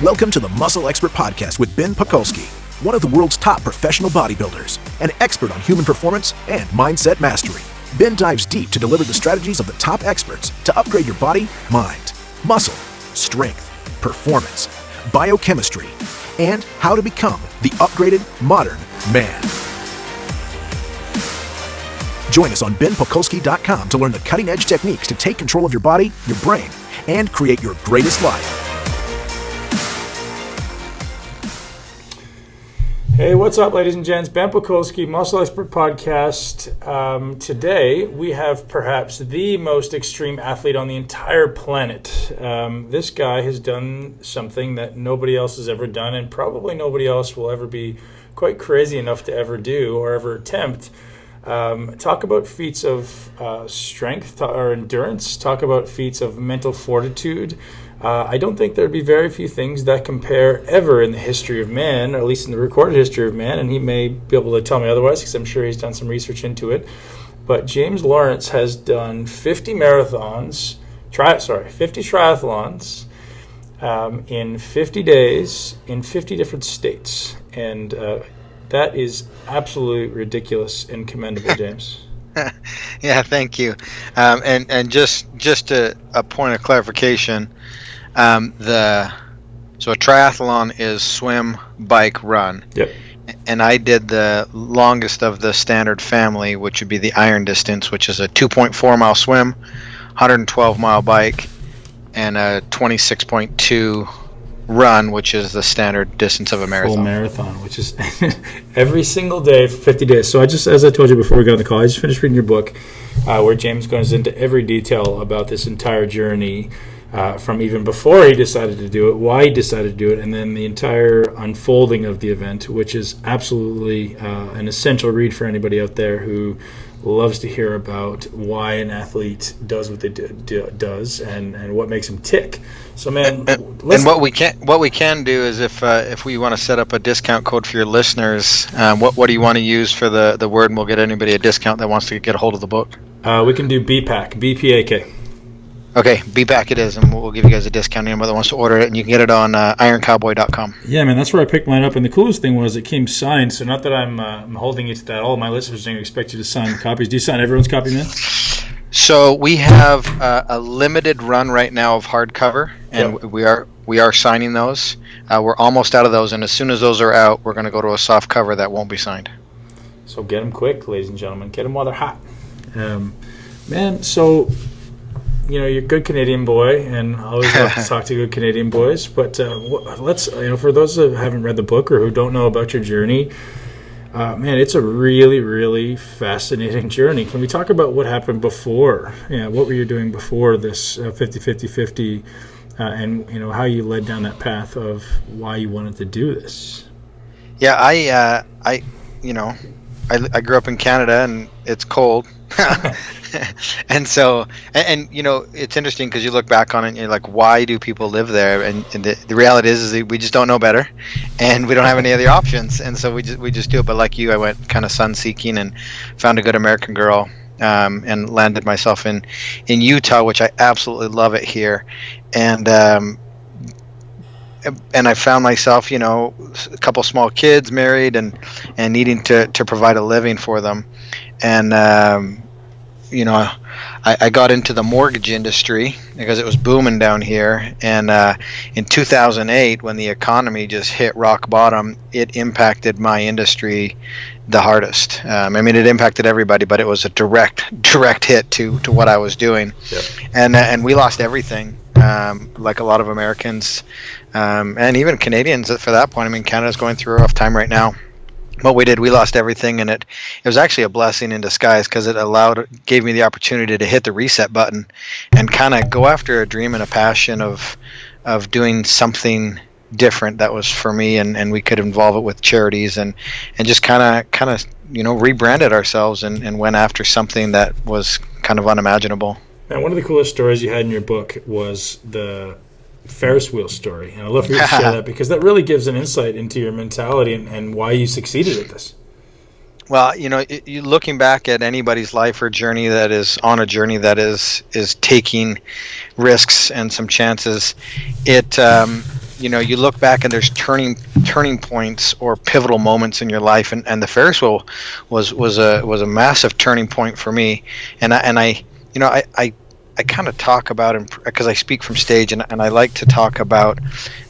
Welcome to the Muscle Expert Podcast with Ben Pakulski, one of the world's top professional bodybuilders, an expert on human performance and mindset mastery. Ben dives deep to deliver the strategies of the top experts to upgrade your body, mind, muscle, strength, performance, biochemistry, and how to become the upgraded modern man. Join us on benpakulski.com to learn the cutting-edge techniques to take control of your body, your brain, and create your greatest life. Hey, what's up, ladies and gents? Ben Pakulski, Muscle Expert Podcast. Today, we have perhaps the most extreme athlete on the entire planet. This guy has done something that nobody else has ever done, and probably nobody else will ever be quite crazy enough to ever do or ever attempt. Talk about feats of strength or endurance. Talk about feats of mental fortitude. I don't think there'd be very few things that compare ever in the history of man, or at least in the recorded history of man, and he may be able to tell me otherwise because I'm sure he's done some research into it. But James Lawrence has done 50 triathlons in 50 days in 50 different states. And that is absolutely ridiculous and commendable, James. Yeah, thank you. And just a point of clarification, so a triathlon is swim, bike, run. Yep. And I did the longest of the standard family, which would be the iron distance, which is a 2.4 mile swim, 112 mile bike, and a 26.2 run, which is the standard distance of a marathon. Full marathon, which is every single day for 50 days. So as I told you before we got on the call, I just finished reading your book, where James goes into every detail about this entire journey, from even before he decided to do it, why he decided to do it, and then the entire unfolding of the event, which is absolutely an essential read for anybody out there who loves to hear about why an athlete does what they does and what makes them tick. So, man, and what we can do is if we want to set up a discount code for your listeners, what do you want to use for the word, and we'll get anybody a discount that wants to get a hold of the book? We can do BPAK, BPAK. Okay, BPAK it is, and we'll give you guys a discount. Anybody that wants to order it, and you can get it on ironcowboy.com. Yeah, man, that's where I picked mine up. And the coolest thing was it came signed. So not that I'm holding you to that. All of my listeners don't expect you to sign the copies. Do you sign everyone's copy, man? So we have a limited run right now of hardcover, and yep. we are signing those. We're almost out of those, and as soon as those are out, we're going to go to a soft cover that won't be signed. So get them quick, ladies and gentlemen. Get them while they're hot. Man, so... you're a good Canadian boy, and I always love to talk to good Canadian boys. But let's, for those that haven't read the book or who don't know about your journey, man, it's a really, really fascinating journey. Can we talk about what happened before? What were you doing before this 50-50-50, and how you led down that path of why you wanted to do this? Yeah, I grew up in Canada, and it's cold. And so, it's interesting because you look back on it and you're like, why do people live there? And the reality is that we just don't know better, and we don't have any other options. And so we just do it. But like you, I went kind of sun seeking and found a good American girl, and landed myself in Utah, which I absolutely love it here. And I found myself, a couple small kids, married, and needing to provide a living for them. And, I got into the mortgage industry because it was booming down here. And in 2008, when the economy just hit rock bottom, it impacted my industry the hardest. It impacted everybody, but it was a direct hit to what I was doing. Yep. And we lost everything, like a lot of Americans, and even Canadians for that point. Canada's going through a rough time right now. What we did, we lost everything, and it was actually a blessing in disguise because it gave me the opportunity to hit the reset button and kind of go after a dream and a passion of doing something different that was for me, and we could involve it with charities and just kind of rebranded ourselves and went after something that was kind of unimaginable. Now, one of the coolest stories you had in your book was the Ferris Wheel Story, and I'd love for you to share that because that really gives an insight into your mentality and why you succeeded at this. Well, you looking back at anybody's life or journey that is on a journey that is taking risks and some chances, you look back and there's turning points or pivotal moments in your life, and the Ferris wheel was a massive turning point for me. And I kind of talk about, because I speak from stage, and I like to talk about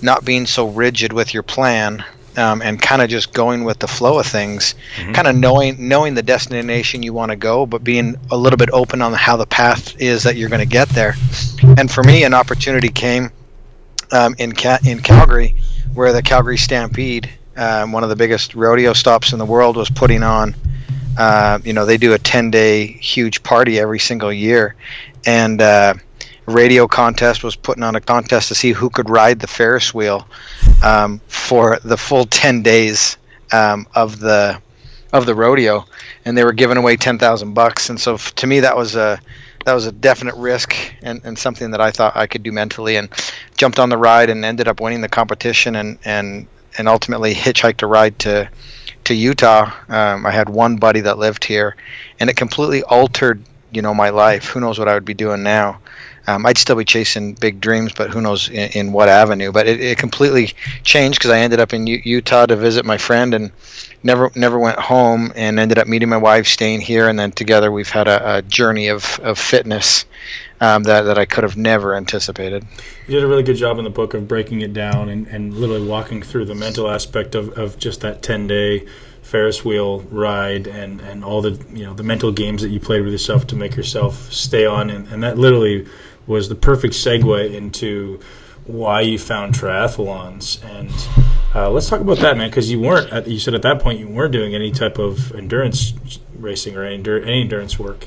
not being so rigid with your plan, and kind of just going with the flow of things, kind of knowing the destination you want to go, but being a little bit open on how the path is that you're going to get there. And for me, an opportunity came in Calgary, where the Calgary Stampede, one of the biggest rodeo stops in the world, was putting on. They do a 10-day huge party every single year, and radio contest was putting on a contest to see who could ride the Ferris wheel for the full 10 days of the rodeo, and they were giving away $10,000. And so to me, that was a definite risk, and something that I thought I could do mentally, and jumped on the ride and ended up winning the competition, and ultimately hitchhiked a ride to Utah. I had one buddy that lived here, and it completely altered my life. Who knows what I would be doing now? I'd still be chasing big dreams, but who knows in what avenue. But it completely changed, because I ended up in Utah to visit my friend, and never went home, and ended up meeting my wife, staying here, and then together we've had a journey of fitness that I could have never anticipated. You did a really good job in the book of breaking it down and literally walking through the mental aspect of just that 10-day Ferris wheel ride, and all the the mental games that you played with yourself to make yourself stay on, and that literally was the perfect segue into why you found triathlons. And let's talk about that, man, because you said at that point you weren't doing any type of endurance racing or any endurance work.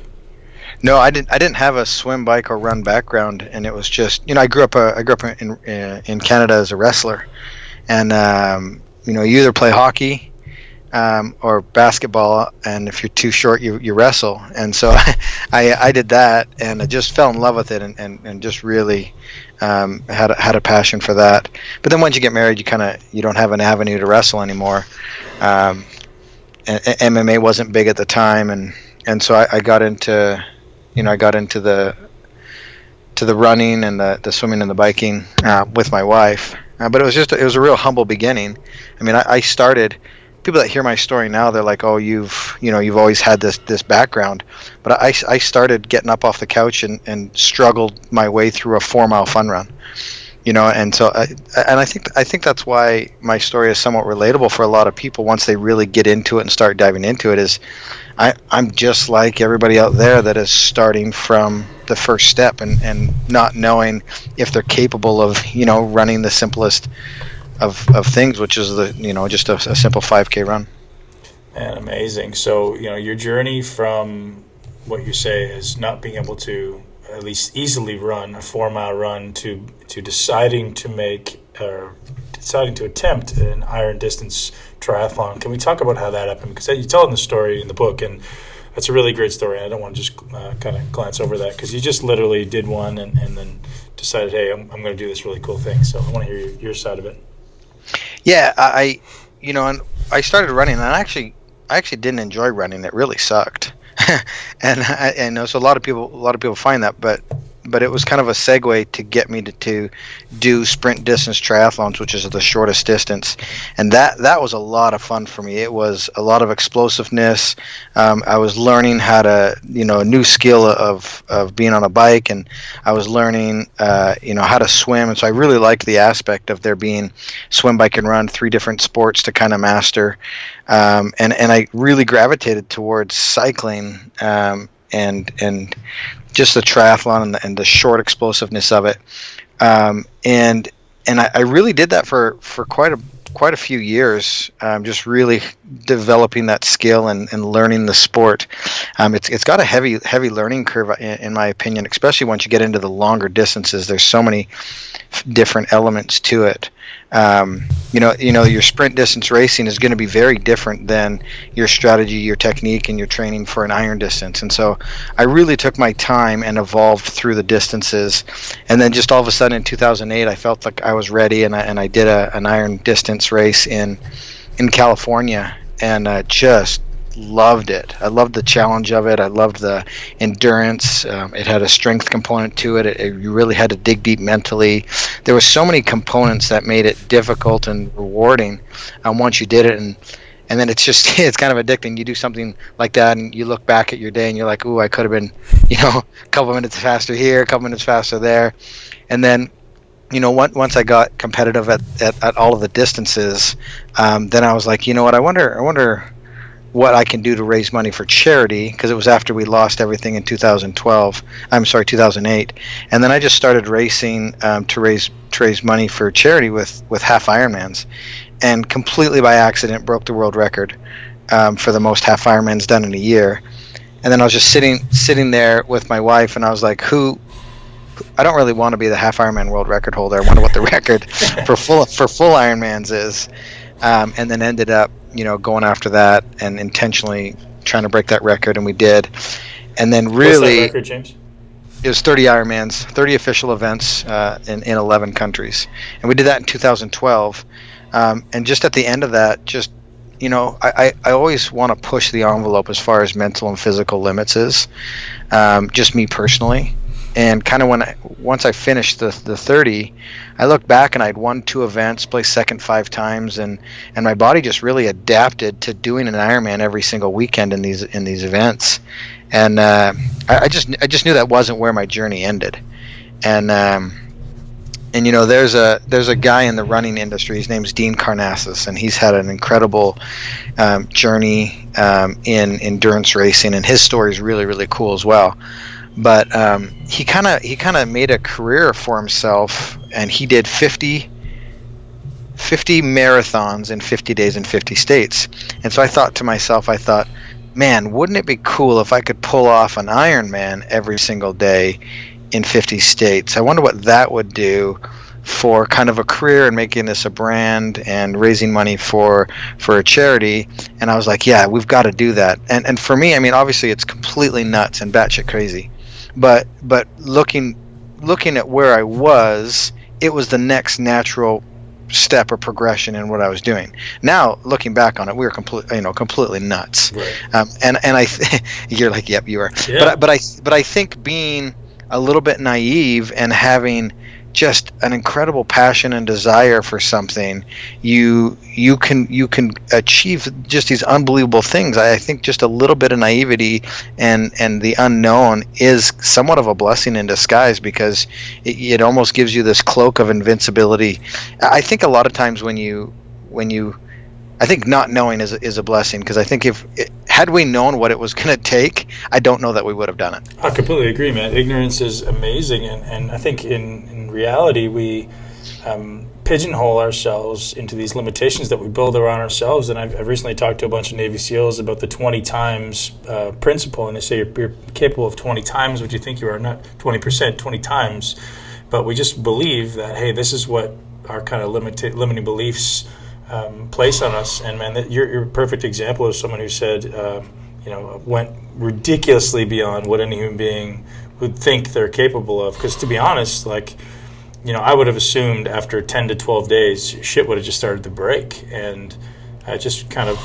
No, I didn't have a swim, bike, or run background, and it was just I grew up in Canada as a wrestler, and you either play hockey or basketball, and if you're too short, you wrestle. And so I did that, and I just fell in love with it, and just really had a passion for that. But then once you get married, you don't have an avenue to wrestle anymore. And MMA wasn't big at the time, and so I got into the running and the swimming and the biking with my wife. But it was a real humble beginning. I mean, I started. People that hear my story now, they're like, "Oh, you've always had this background." But I started getting up off the couch and struggled my way through a 4-mile fun run, and so I think that's why my story is somewhat relatable for a lot of people once they really get into it and start diving into it. Is I'm just like everybody out there that is starting from the first step and not knowing if they're capable of running the simplest of things, which is just a simple 5K run. And amazing. So your journey from what you say is not being able to at least easily run a 4-mile run to deciding to attempt an iron distance triathlon. Can we talk about how that happened? Because you tell in the story in the book, and that's a really great story. I don't want to just kind of glance over that, because you just literally did one and then decided, hey, I'm going to do this really cool thing. So I want to hear your side of it. Yeah, and I started running, and I actually didn't enjoy running. It really sucked, and I know so a lot of people find that, but it was kind of a segue to get me to do sprint distance triathlons, which is the shortest distance, and that was a lot of fun for me. It was a lot of explosiveness. I was learning how to a new skill of being on a bike, and I was learning how to swim, and so I really liked the aspect of there being swim, bike, and run, 3 different sports to kind of master, and I really gravitated towards cycling, and just the triathlon and the short explosiveness of it, and I really did that for quite a few years, just really developing that skill and learning the sport. It's got a heavy learning curve in my opinion, especially once you get into the longer distances. There's so many different elements to it. Your sprint distance racing is going to be very different than your strategy, your technique, and your training for an iron distance. And so I really took my time and evolved through the distances. And then just all of a sudden in 2008, I felt like I was ready, and I did an iron distance race in California, and just loved it. I loved the challenge of it. I loved the endurance. It had a strength component to it. You really had to dig deep mentally. There were so many components that made it difficult and rewarding once you did it. And then it's just, it's kind of addicting. You do something like that and you look back at your day and you're like, ooh, I could have been, a couple minutes faster here, a couple minutes faster there. And then, once I got competitive at all of the distances, then I was like, you know what, I wonder what I can do to raise money for charity, because it was after we lost everything in 2008. And then I just started racing to raise money for charity with half Ironmans, and completely by accident broke the world record for the most half Ironmans done in a year. And then I was just sitting there with my wife, and I was like, I don't really want to be the half Ironman world record holder. I wonder what the record for full Ironmans is. And then ended up, going after that and intentionally trying to break that record, and we did. And then really, what's that record, James? It was 30 Ironmans, 30 official events in 11 countries, and we did that in 2012. And just at the end of that, I always want to push the envelope as far as mental and physical limits is, just me personally. And kind of once I finished the 30, I looked back and I'd won 2 events, placed second 5 times, and my body just really adapted to doing an Ironman every single weekend in these events. And I just knew that wasn't where my journey ended. And there's a guy in the running industry. His name's Dean Karnassus, and he's had an incredible journey in endurance racing, and his story is really, really cool as well. But he kind of made a career for himself, and he did 50 marathons in 50 days in 50 states. And so I thought to myself, man, wouldn't it be cool if I could pull off an Ironman every single day in 50 states? I wonder what that would do for kind of a career and making this a brand and raising money for a charity. And I was like, yeah, we've got to do that. And for me, I mean, obviously it's completely nuts and batshit crazy. But looking at where I was, it was the next natural step or progression in what I was doing. Now looking back on it, we were completely nuts. Right. You're like, yep, you are. Yeah. But I think being a little bit naive and having just an incredible passion and desire for something, you can achieve just these unbelievable things. I think just a little bit of naivety and the unknown is somewhat of a blessing in disguise, because it almost gives you this cloak of invincibility. I think a lot of times when you I think not knowing is a blessing, because I think had we known what it was going to take, I don't know that we would have done it. I completely agree, man. Ignorance is amazing, and I think in reality we pigeonhole ourselves into these limitations that we build around ourselves. And I've recently talked to a bunch of Navy SEALs about the 20 times principle, and they say you're capable of 20 times what you think you are, not 20%, 20 times. But we just believe that, hey, this is what our kind of limiting beliefs place on us. And man, you're a perfect example of someone who said, went ridiculously beyond what any human being would think they're capable of. Because to be honest, I would have assumed after 10 to 12 days, shit would have just started to break. And just kind of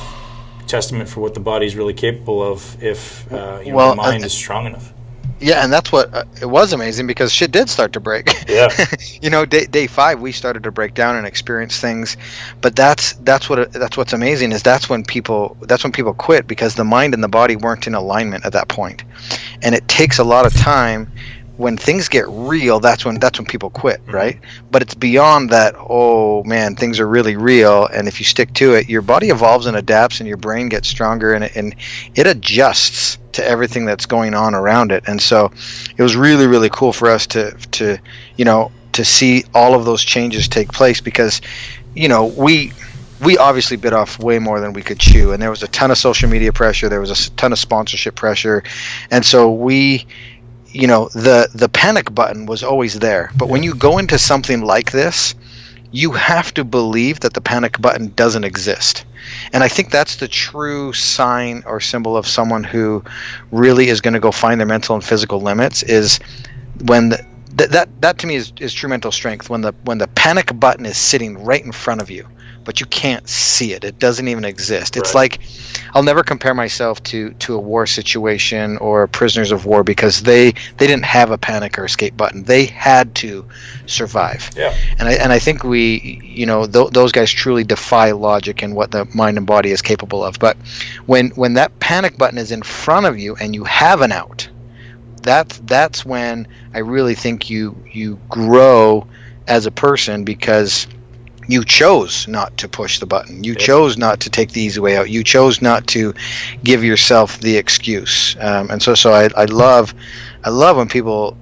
testament for what the body's really capable of if the mind is strong enough. Yeah, and that's what it was amazing, because shit did start to break. Yeah. Day 5 we started to break down and experience things, but that's what's amazing is that's when people quit, because the mind and the body weren't in alignment at that point. And it takes a lot of time. When things get real, that's when people quit, right? But it's beyond that. Oh man, things are really real, and if you stick to it, your body evolves and adapts, and your brain gets stronger, and it adjusts to everything that's going on around it. And so, it was really, really cool for us to see all of those changes take place, because we obviously bit off way more than we could chew, and there was a ton of social media pressure, there was a ton of sponsorship pressure, and so the panic button was always there. But when you go into something like this, you have to believe that the panic button doesn't exist. And I think that's the true sign or symbol of someone who really is going to go find their mental and physical limits, is when that to me is true mental strength, when the panic button is sitting right in front of you, but you can't see it. It doesn't even exist. It's like, I'll never compare myself to a war situation or prisoners of war, because they didn't have a panic or escape button. They had to survive. Yeah. And I think we, those guys truly defy logic and what the mind and body is capable of. But when that panic button is in front of you and you have an out, that's when I really think you grow as a person, because you chose not to push the button. You chose not to take the easy way out. You chose not to give yourself the excuse. And so I love when people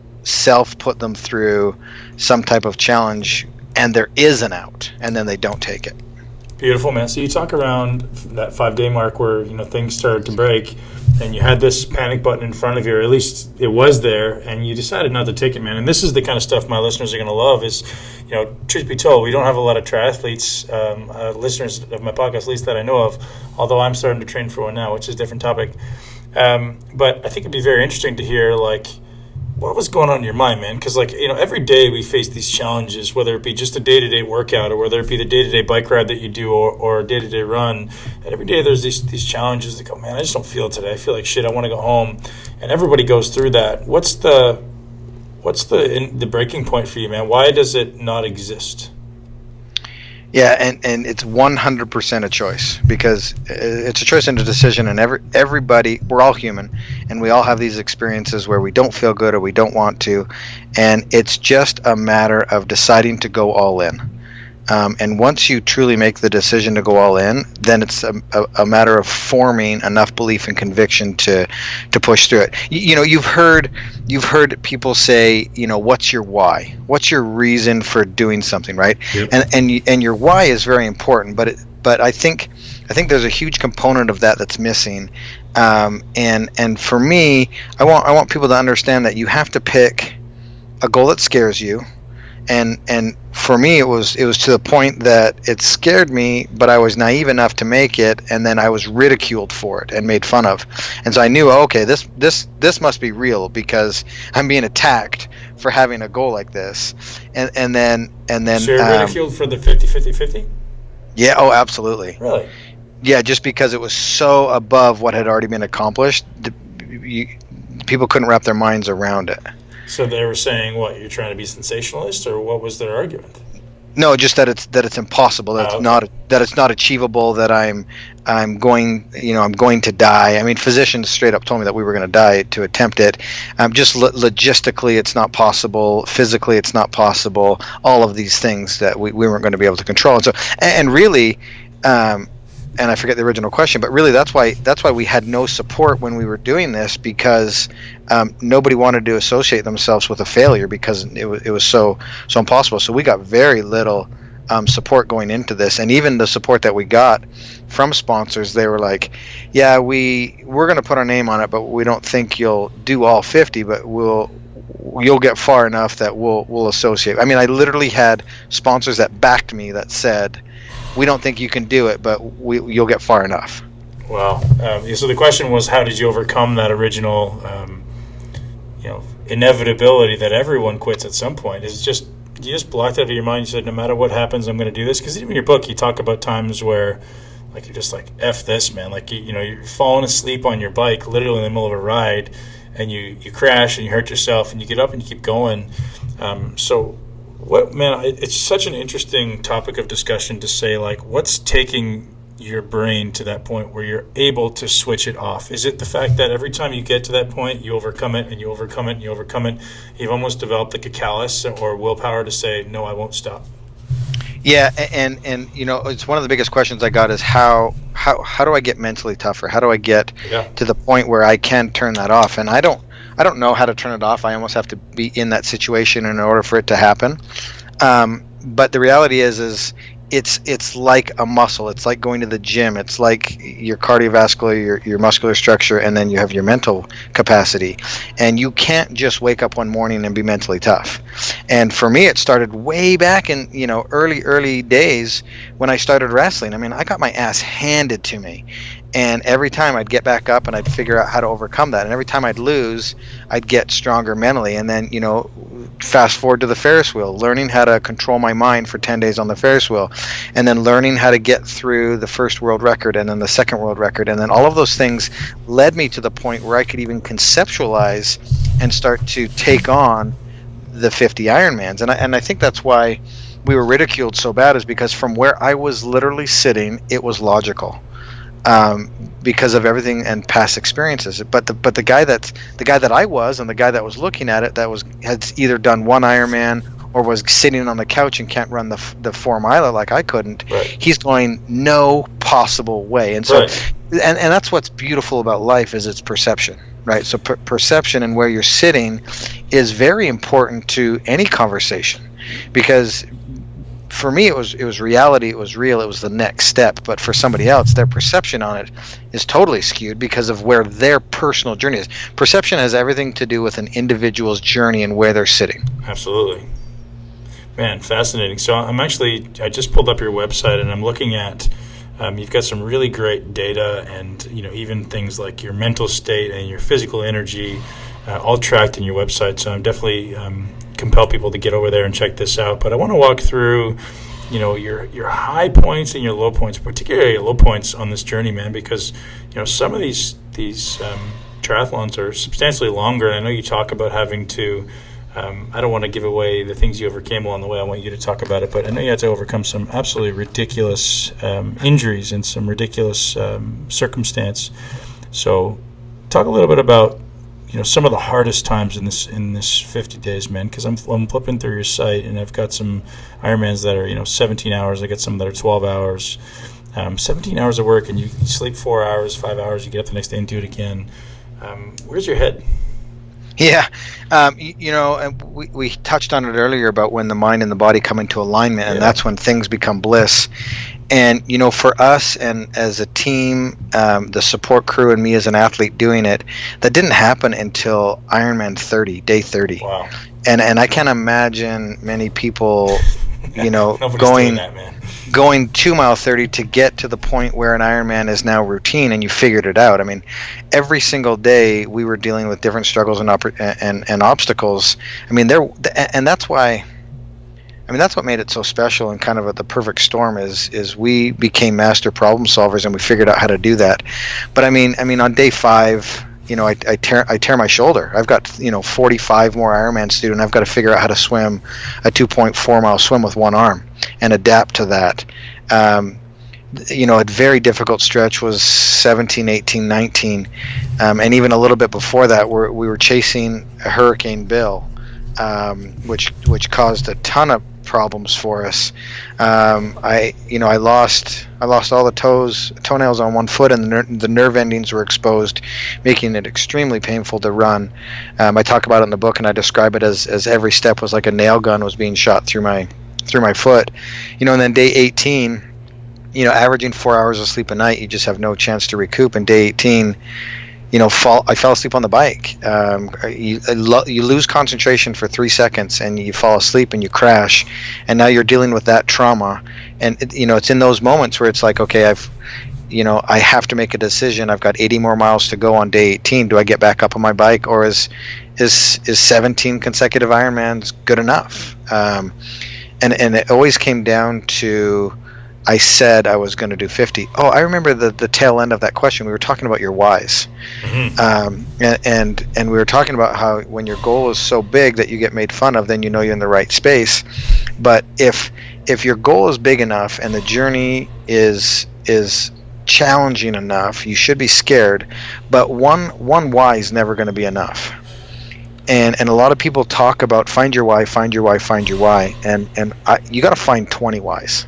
put them through some type of challenge and there is an out, and then they don't take it. Beautiful, man. So you talk around that 5-day mark where things started to break, and you had this panic button in front of you, or at least it was there, and you decided not to take it, man. And this is the kind of stuff my listeners are going to love. Is, truth be told, we don't have a lot of triathletes, listeners of my podcast, at least that I know of. Although I'm starting to train for one now, which is a different topic. But I think it'd be very interesting to hear what was going on in your mind, man? Because, every day we face these challenges, whether it be just a day-to-day workout or whether it be the day-to-day bike ride that you do or a day-to-day run. And every day there's these challenges that go, man, I just don't feel it today. I feel like shit. I want to go home. And everybody goes through that. What's the breaking point for you, man? Why does it not exist? Yeah, and it's 100% a choice, because it's a choice and a decision, and everybody, we're all human, and we all have these experiences where we don't feel good or we don't want to, and it's just a matter of deciding to go all in. And once you truly make the decision to go all in, then it's a matter of forming enough belief and conviction to push through it. You've heard people say, what's your why? What's your reason for doing something, right? Yep. And your why is very important, but I think there's a huge component of that that's missing. And for me, I want people to understand that you have to pick a goal that scares you. And for me, it was to the point that it scared me, but I was naive enough to make it, and then I was ridiculed for it and made fun of. And so I knew, okay, this must be real, because I'm being attacked for having a goal like this. And then. So you're ridiculed for the 50-50-50? Yeah. Oh, absolutely. Really? Yeah, just because it was so above what had already been accomplished, people couldn't wrap their minds around it. So they were saying, what, you're trying to be sensationalist, or what was their argument? No, just that it's impossible, that it's not achievable, that I'm going to die. I mean, physicians straight up told me that we were going to die to attempt it. Just logistically, it's not possible. Physically, it's not possible. All of these things that we weren't going to be able to control. And so, and really, and I forget the original question, but really that's why we had no support when we were doing this, because nobody wanted to associate themselves with a failure, because it was so impossible. So we got very little support going into this, and even the support that we got from sponsors, they were like, yeah, we're going to put our name on it, but we don't think you'll do all 50, but you'll get far enough that we'll associate. I mean, I literally had sponsors that backed me that said, we don't think you can do it, but you'll get far enough. Wow. So the question was, how did you overcome that original, inevitability that everyone quits at some point? Is just you just blocked it out of your mind? You said, no matter what happens, I'm going to do this? Because even in your book, you talk about times where, you're just like, F this, man. You're falling asleep on your bike, literally in the middle of a ride, and you crash and you hurt yourself, and you get up and you keep going. It's such an interesting topic of discussion to say, what's taking your brain to that point where you're able to switch it off? Is it the fact that every time you get to that point, you overcome it and you overcome it and you overcome it? You've almost developed a callus or willpower to say, no, I won't stop. Yeah, and it's one of the biggest questions I got is how do I get mentally tougher? How do I get to the point where I can turn that off? And I don't know how to turn it off. I almost have to be in that situation in order for it to happen. But the reality is it's like a muscle. It's like going to the gym. It's like your cardiovascular, your muscular structure, and then you have your mental capacity. And you can't just wake up one morning and be mentally tough. And for me, it started way back in early days when I started wrestling. I mean, I got my ass handed to me. And every time I'd get back up and I'd figure out how to overcome that. And every time I'd lose, I'd get stronger mentally. And then, fast forward to the Ferris wheel, learning how to control my mind for 10 days on the Ferris wheel, and then learning how to get through the first world record and then the second world record. And then all of those things led me to the point where I could even conceptualize and start to take on the 50 Ironmans. And I think that's why we were ridiculed so bad, is because from where I was literally sitting, it was logical. Because of everything and past experiences, but the guy that I was, and the guy that was looking at it, had either done one Ironman or was sitting on the couch and can't run the 4 miler like I couldn't. Right. He's going, no possible way. And so, right. and that's what's beautiful about life, is its perception, right? So perception and where you're sitting is very important to any conversation, because for me, it was reality, it was real, it was the next step. But for somebody else, their perception on it is totally skewed because of where their personal journey is. Perception has everything to do with an individual's journey and where they're sitting. Absolutely. Man, fascinating. So I just pulled up your website, and I'm looking at, you've got some really great data, and even things like your mental state and your physical energy, all tracked in your website. So I'm definitely compel people to get over there and check this out. But I want to walk through, your high points and your low points, particularly your low points on this journey, man, because some of these triathlons are substantially longer, and I know you talk about having to. I don't want to give away the things you overcame along the way. I want you to talk about it, but I know you had to overcome some absolutely ridiculous injuries and some ridiculous circumstance. So, talk a little bit about some of the hardest times in this 50 days, man, because I'm flipping through your site, and I've got some Ironmans that are 17 hours. I got some that are 12 hours, 17 hours of work, and you sleep 4 hours, 5 hours. You get up the next day and do it again. Where's your head? Yeah, we touched on it earlier about when the mind and the body come into alignment, and that's when things become bliss. And for us and as a team, the support crew and me as an athlete doing it, that didn't happen until Ironman 30, day 30. Wow. And I can't imagine many people, going 2 mile 30 to get to the point where an Ironman is now routine, and you figured it out. I mean, every single day we were dealing with different struggles and obstacles. I mean, that's why. I mean, that's what made it so special, and kind of the perfect storm is we became master problem solvers, and we figured out how to do that. But I mean, on day 5, I tear my shoulder. I've got 45 more Ironmans to do, and I've got to figure out how to swim a 2.4 mile swim with one arm and adapt to that. A very difficult stretch was 17, 18, 19, and even a little bit before that, we were chasing a Hurricane Bill, which caused a ton of problems for us. I lost all the toenails on one foot, and the nerve endings were exposed, making it extremely painful to run. I talk about it in the book, and I describe it as every step was like a nail gun was being shot through my foot. And then day 18, averaging 4 hours of sleep a night, you just have no chance to recoup. And day 18, I fell asleep on the bike. You lose concentration for 3 seconds, and you fall asleep and you crash, and now you're dealing with that trauma. And it's in those moments where it's like, okay, I have to make a decision. I've got 80 more miles to go on day 18. Do I get back up on my bike, or is 17 consecutive Ironmans good enough? And it always came down to, I said I was going to do 50. Oh, I remember the tail end of that question. We were talking about your whys. Mm-hmm. And we were talking about how when your goal is so big that you get made fun of, then you're in the right space. But if your goal is big enough and the journey is challenging enough, you should be scared. But one why is never going to be enough. And a lot of people talk about find your why, find your why, find your why, and you got to find 20 whys.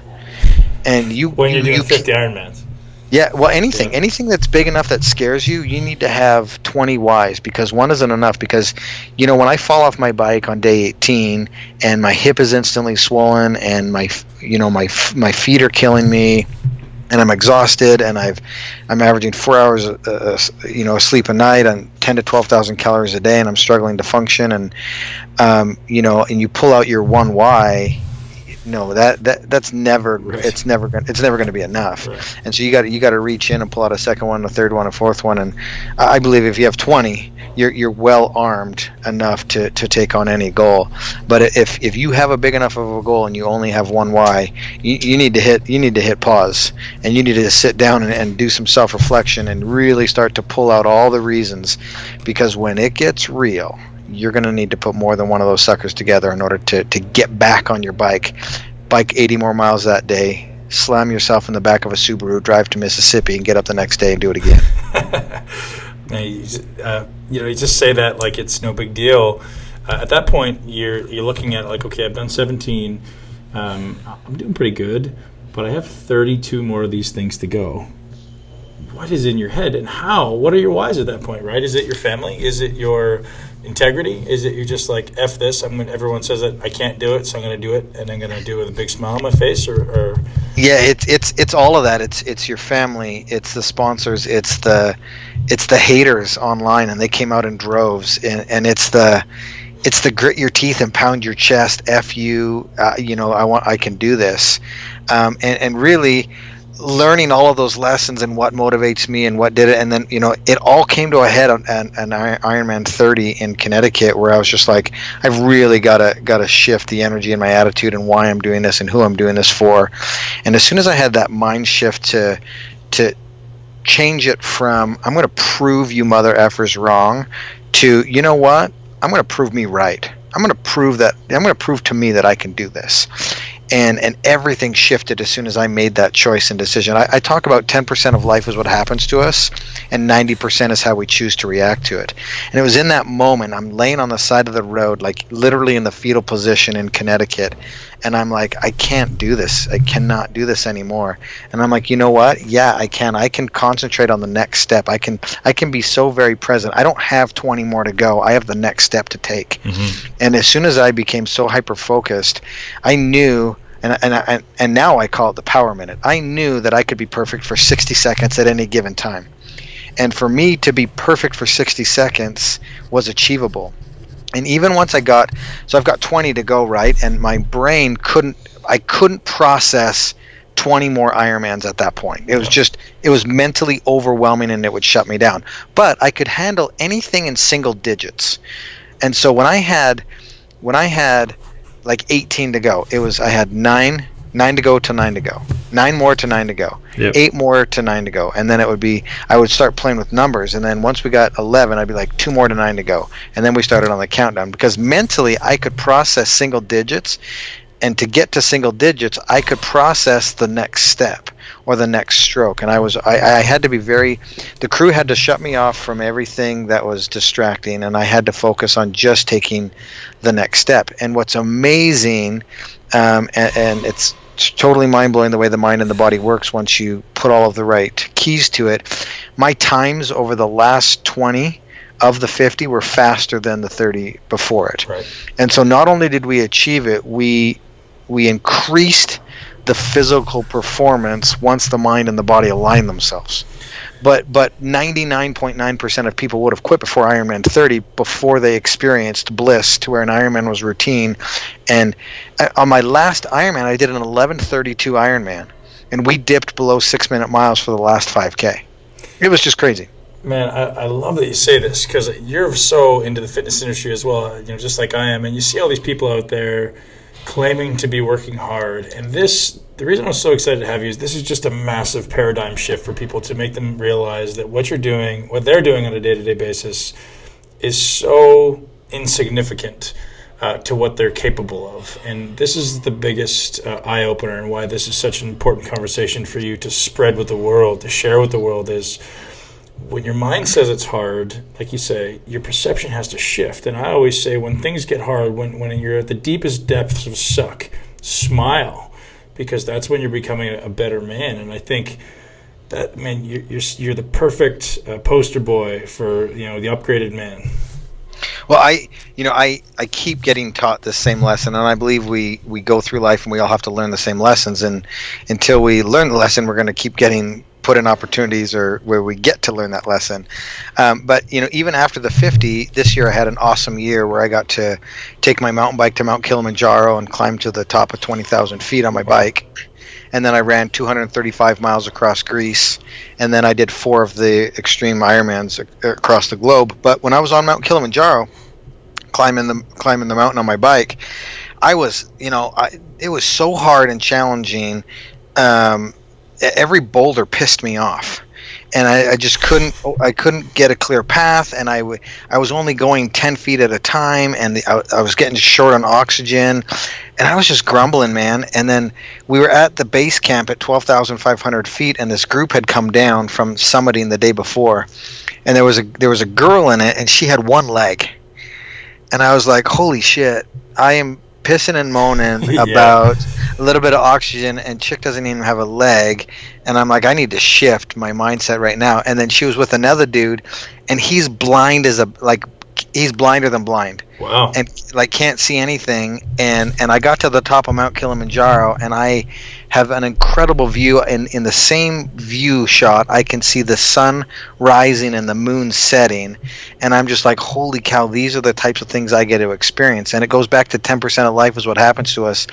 And when you're doing 50 Ironmans. Yeah, well, anything that's big enough that scares you, you need to have 20 whys, because one isn't enough. Because when I fall off my bike on day 18 and my hip is instantly swollen, and my feet are killing me, and I'm exhausted, and I'm averaging 4 hours sleep a night on 10 to 12,000 calories a day, and I'm struggling to function, and and you pull out your one why. no, that's never, Right. it's never going to be enough. Right. And so you got to reach in and pull out a second one, a third one, a fourth one. And I believe if you have 20, you're well armed enough to take on any goal. But if you have a big enough of a goal and you only have one why, you need to hit pause, and you need to sit down and do some self-reflection and really start to pull out all the reasons, because when it gets real, you're going to need to put more than one of those suckers together in order to get back on your bike 80 more miles that day, slam yourself in the back of a Subaru, drive to Mississippi, and get up the next day and do it again. Now, you just say that like it's no big deal. At that point, you're looking at like, okay, I've done 17. I'm doing pretty good, but I have 32 more of these things to go. What is in your head, and how? What are your whys at that point, right? Is it your family? Is it your integrity? Is it you're just like, F this, everyone says that I can't do it, so I'm going to do it, and I'm going to do it with a big smile on my face? Or Yeah, it's all of that. It's your family, it's the sponsors, it's the haters online, and they came out in droves, and it's the grit your teeth and pound your chest, F you, I can do this, and really learning all of those lessons and what motivates me and what did it. And then it all came to a head on Ironman 30 in Connecticut, where I was just like, I've really got to shift the energy and my attitude and why I'm doing this and who I'm doing this for. And as soon as I had that mind shift to change it from I'm going to prove you mother effers wrong to, you know what, I'm going to prove me right. I'm going to prove to me that I can do this. And everything shifted as soon as I made that choice and decision. I talk about 10% of life is what happens to us, and 90% is how we choose to react to it. And it was in that moment, I'm laying on the side of the road, like literally in the fetal position in Connecticut, and I'm like, I can't do this. I cannot do this anymore. And I'm like, you know what? Yeah, I can. I can concentrate on the next step. I can be so very present. I don't have 20 more to go. I have the next step to take. Mm-hmm. And as soon as I became so hyper-focused, I knew, and now I call it the power minute. I knew that I could be perfect for 60 seconds at any given time. And for me to be perfect for 60 seconds was achievable. And even once I've got 20 to go, right? And my brain I couldn't process 20 more Ironmans at that point. It was mentally overwhelming, and it would shut me down. But I could handle anything in single digits. And so when I had like 18 to go, I had 9 to go to 9 to go, 9 more to 9 to go, yep. 8 more to 9 to go, and then I would start playing with numbers, and then once we got 11, I'd be like 2 more to 9 to go, and then we started on the countdown, because mentally I could process single digits, and to get to single digits, I could process the next step or the next stroke, and I had to be the crew had to shut me off from everything that was distracting, and I had to focus on just taking the next step. And what's amazing, and it's totally mind-blowing the way the mind and the body works once you put all of the right keys to it. My times over the last 20 of the 50 were faster than the 30 before it. Right. And so not only did we achieve it, we increased the physical performance once the mind and the body align themselves. But 99.9% of people would have quit before Ironman 30 before they experienced bliss to where an Ironman was routine. And on my last Ironman, I did an 11:32 Ironman, and we dipped below 6-minute miles for the last 5K. It was just crazy. Man, I love that you say this, because you're so into the fitness industry as well, just like I am, and you see all these people out there claiming to be working hard. And the reason I'm so excited to have you is this is just a massive paradigm shift for people, to make them realize that what they're doing on a day-to-day basis is so insignificant to what they're capable of. And this is the biggest eye-opener, and why this is such an important conversation for you to spread with the world, to share with the world, is when your mind says it's hard, like you say, your perception has to shift. And I always say, when things get hard, when you're at the deepest depths of suck, smile, because that's when you're becoming a better man. And I think that, man, you're the perfect poster boy for the upgraded man. Well, I keep getting taught the same lesson, and I believe we go through life and we all have to learn the same lessons. And until we learn the lesson, we're going to keep getting put in opportunities or where we get to learn that lesson. But even after the 50, this year I had an awesome year where I got to take my mountain bike to Mount Kilimanjaro and climb to the top of 20,000 feet on my bike. And then I ran 235 miles across Greece, and then I did 4 of the extreme Ironmans across the globe. But when I was on Mount Kilimanjaro, climbing the mountain on my bike, I was, it was so hard and challenging. Every boulder pissed me off, and I just couldn't get a clear path, and I was only going 10 feet at a time, and I was getting short on oxygen, and I was just grumbling, man. And then we were at the base camp at 12,500 feet, and this group had come down from summiting the day before, and there was a girl in it, and she had one leg, and I was like, holy shit, I am pissing and moaning about a little bit of oxygen, and chick doesn't even have a leg. And I'm like, I need to shift my mindset right now. And then she was with another dude, and he's blind he's blinder than blind. Wow. And can't see anything. And I got to the top of Mount Kilimanjaro, and I have an incredible view. In the same view shot, I can see the sun rising and the moon setting. And I'm just like, holy cow, these are the types of things I get to experience. And it goes back to 10% of life is what happens to us.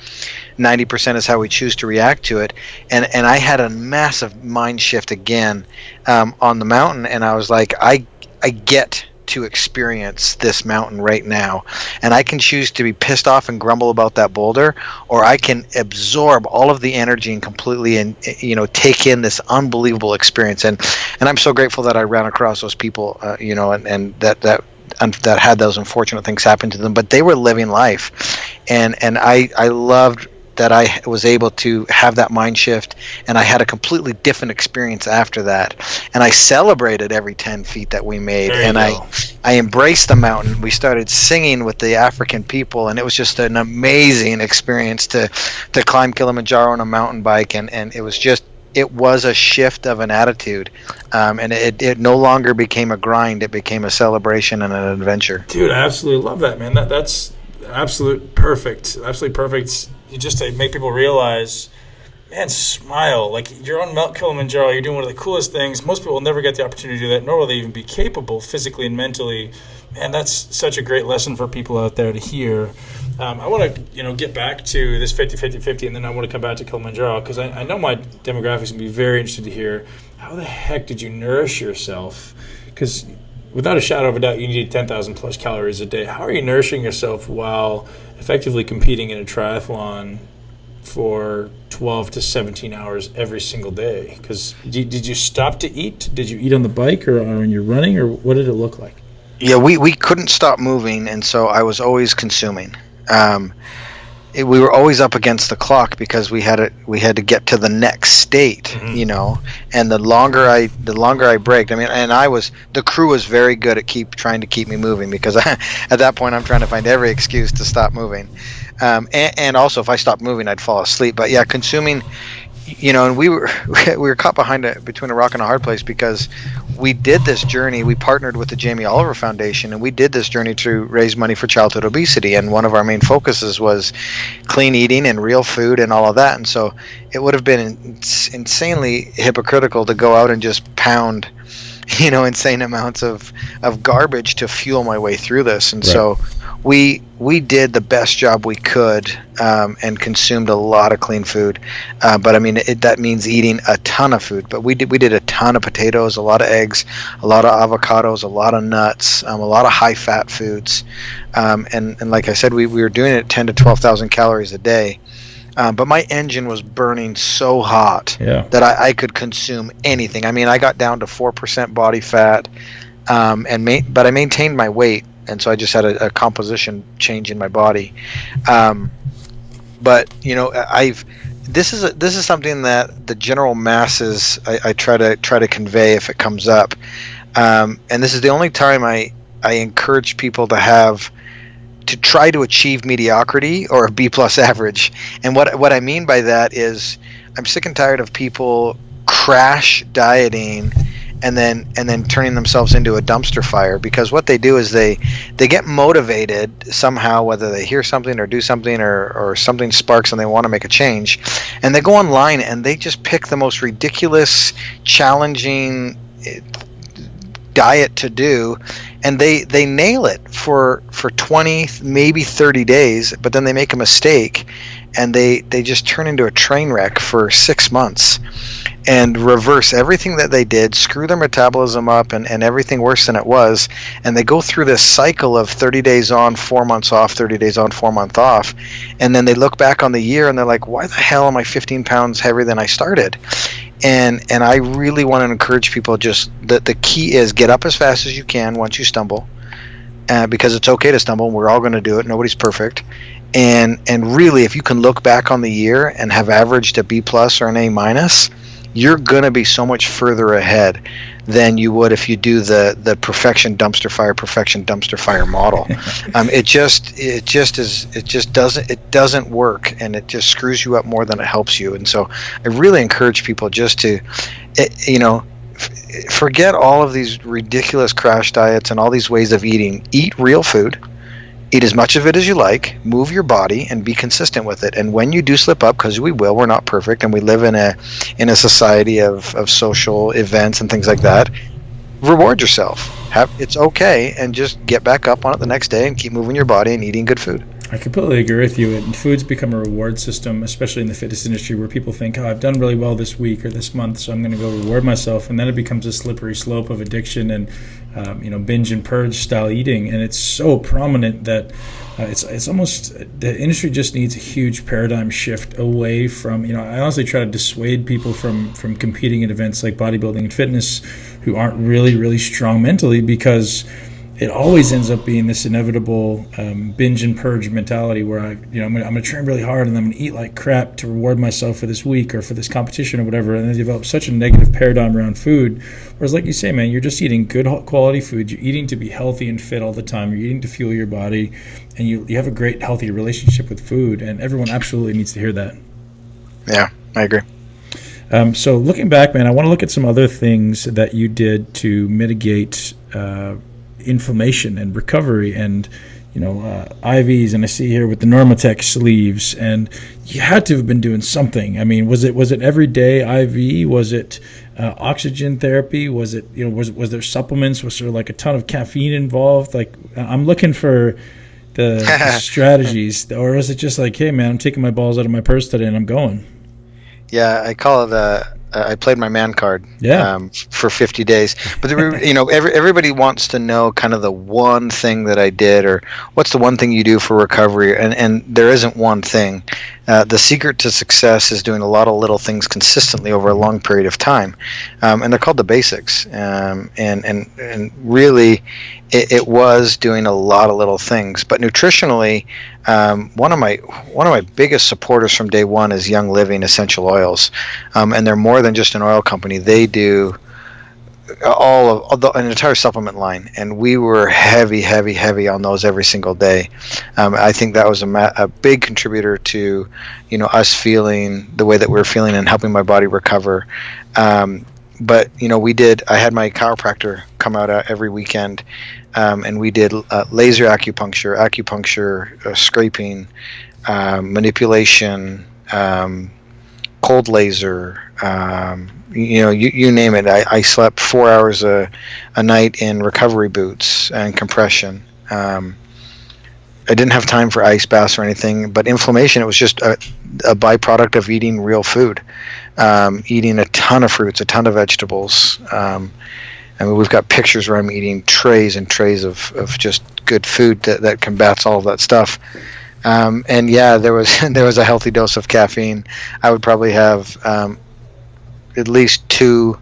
90% is how we choose to react to it. And I had a massive mind shift again on the mountain. And I was like, I get to experience this mountain right now, and I can choose to be pissed off and grumble about that boulder, or I can absorb all of the energy and completely and take in this unbelievable experience. And I'm so grateful that I ran across those people, and that had those unfortunate things happen to them, but they were living life, and I loved that I was able to have that mind shift, and I had a completely different experience after that. And I celebrated every 10 feet that we made, and I embraced the mountain. We started singing with the African people, and it was just an amazing experience to climb Kilimanjaro on a mountain bike, and it was a shift of an attitude, and it no longer became a grind. It became a celebration and an adventure. Dude, I absolutely love that, man. That's absolutely perfect. You just to make people realize, man, smile. Like, you're on Mount Kilimanjaro, you're doing one of the coolest things. Most people will never get the opportunity to do that, nor will they even be capable physically and mentally. Man, that's such a great lesson for people out there to hear. I want to, get back to this 50-50-50, and then I want to come back to Kilimanjaro, because I know my demographics will be very interested to hear, how the heck did you nourish yourself? Because without a shadow of a doubt, you need 10,000 plus calories a day. How are you nourishing yourself while effectively competing in a triathlon for 12 to 17 hours every single day? Because did you stop to eat? Did you eat on the bike or when you're running, or what did it look like? Yeah, we couldn't stop moving, and so I was always consuming. We were always up against the clock because we had to get to the next state, And the longer I braked, and the crew was very good at trying to keep me moving, because at that point I'm trying to find every excuse to stop moving, and also if I stopped moving I'd fall asleep. But yeah, consuming, and we were caught between a rock and a hard place, because we did this journey. We partnered with the Mi40 Foundation, and we did this journey to raise money for childhood obesity. And one of our main focuses was clean eating and real food and all of that. And so it would have been insanely hypocritical to go out and just pound, insane amounts of garbage to fuel my way through this. And so we did the best job we could, and consumed a lot of clean food. But that means eating a ton of food. But we did a ton of potatoes, a lot of eggs, a lot of avocados, a lot of nuts, a lot of high fat foods. And like I said, we were doing it at 10 to 12,000 calories a day. But my engine was burning so hot that I could consume anything. I got down to 4% body fat, but I maintained my weight, and so I just had a composition change in my body. But this is something that the general masses I try to convey if it comes up, and this is the only time I encourage people to try to achieve mediocrity or a B+ average. And what I mean by that is, I'm sick and tired of people crash dieting and then turning themselves into a dumpster fire, because what they do is they get motivated somehow, whether they hear something or do something or something sparks and they want to make a change, and they go online and they just pick the most ridiculous, challenging diet to do, and they nail it for 20, maybe 30 days, but then they make a mistake and they just turn into a train wreck for 6 months and reverse everything that they did, screw their metabolism up and everything worse than it was, and they go through this cycle of 30 days on, 4 months off, 30 days on, 4 months off, and then they look back on the year and they're like, why the hell am I 15 pounds heavier than I started? And I really want to encourage people, just that the key is get up as fast as you can once you stumble, because it's okay to stumble. We're all going to do it. Nobody's perfect. And really, if you can look back on the year and have averaged a B+ or an A-, you're going to be so much further ahead than you would if you do the perfection dumpster fire model. It doesn't work, and it just screws you up more than it helps you. And so I really encourage people just to, forget all of these ridiculous crash diets and all these ways of eating. Eat real food. Eat as much of it as you like, move your body, and be consistent with it. And when you do slip up, because we will, we're not perfect, and we live in a society of social events and things like that, reward yourself. It's okay, and just get back up on it the next day and keep moving your body and eating good food. I completely agree with you. And food's become a reward system, especially in the fitness industry, where people think, I've done really well this week or this month, so I'm going to go reward myself. And then it becomes a slippery slope of addiction and binge and purge style eating. And it's so prominent that it's almost, the industry just needs a huge paradigm shift away from, I honestly try to dissuade people from competing in events like bodybuilding and fitness who aren't really, really strong mentally, because it always ends up being this inevitable binge and purge mentality where I'm going to train really hard and I'm going to eat like crap to reward myself for this week or for this competition or whatever, and then develop such a negative paradigm around food. Whereas, like you say, man, you're just eating good quality food. You're eating to be healthy and fit all the time. You're eating to fuel your body, and you have a great, healthy relationship with food, and everyone absolutely needs to hear that. Yeah, I agree. So looking back, man, I want to look at some other things that you did to mitigate inflammation and recovery, and IVs, and I see here with the Normatec sleeves, and you had to have been doing something. I mean, was it everyday IV? Was it oxygen therapy? Was it was there supplements? Was there like a ton of caffeine involved? Like, I'm looking for the strategies, or is it just like, hey man, I'm taking my balls out of my purse today and I'm going? Yeah, I call it I played my man card for 50 days. But everybody wants to know kind of the one thing that I did, or what's the one thing you do for recovery, and there isn't one thing. The secret to success is doing a lot of little things consistently over a long period of time, and they're called the basics. And really, it was doing a lot of little things. But nutritionally, one of my biggest supporters from day one is Young Living essential oils, and they're more than just an oil company. They do an entire supplement line, and we were heavy on those every single day. I think that was a big contributor to us feeling the way that we were feeling and helping my body recover. But I had my chiropractor come out every weekend, and we did laser acupuncture, scraping, manipulation, cold laser, you name it. I slept 4 hours a night in recovery boots and compression. I didn't have time for ice baths or anything, but inflammation, it was just a byproduct of eating real food, eating a ton of fruits, a ton of vegetables. We've got pictures where I'm eating trays and trays of just good food that combats all of that stuff. And yeah, there was a healthy dose of caffeine. I would probably have at least 2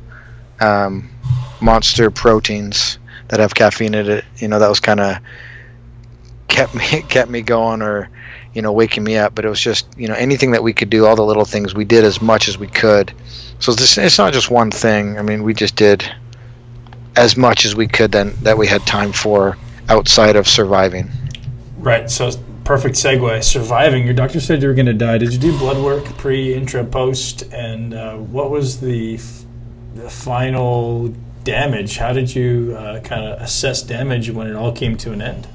monster proteins that have caffeine in it. That was kind of kept me going, or waking me up. But it was just anything that we could do, all the little things, we did as much as we could. So it's not just one thing. I mean, we just did as much as we could then that we had time for outside of surviving. Right. So perfect segue. Surviving. Your doctor said you were going to die. Did you do blood work pre, intra, post? And what was the final damage. How did you kind of assess damage when it all came to an end?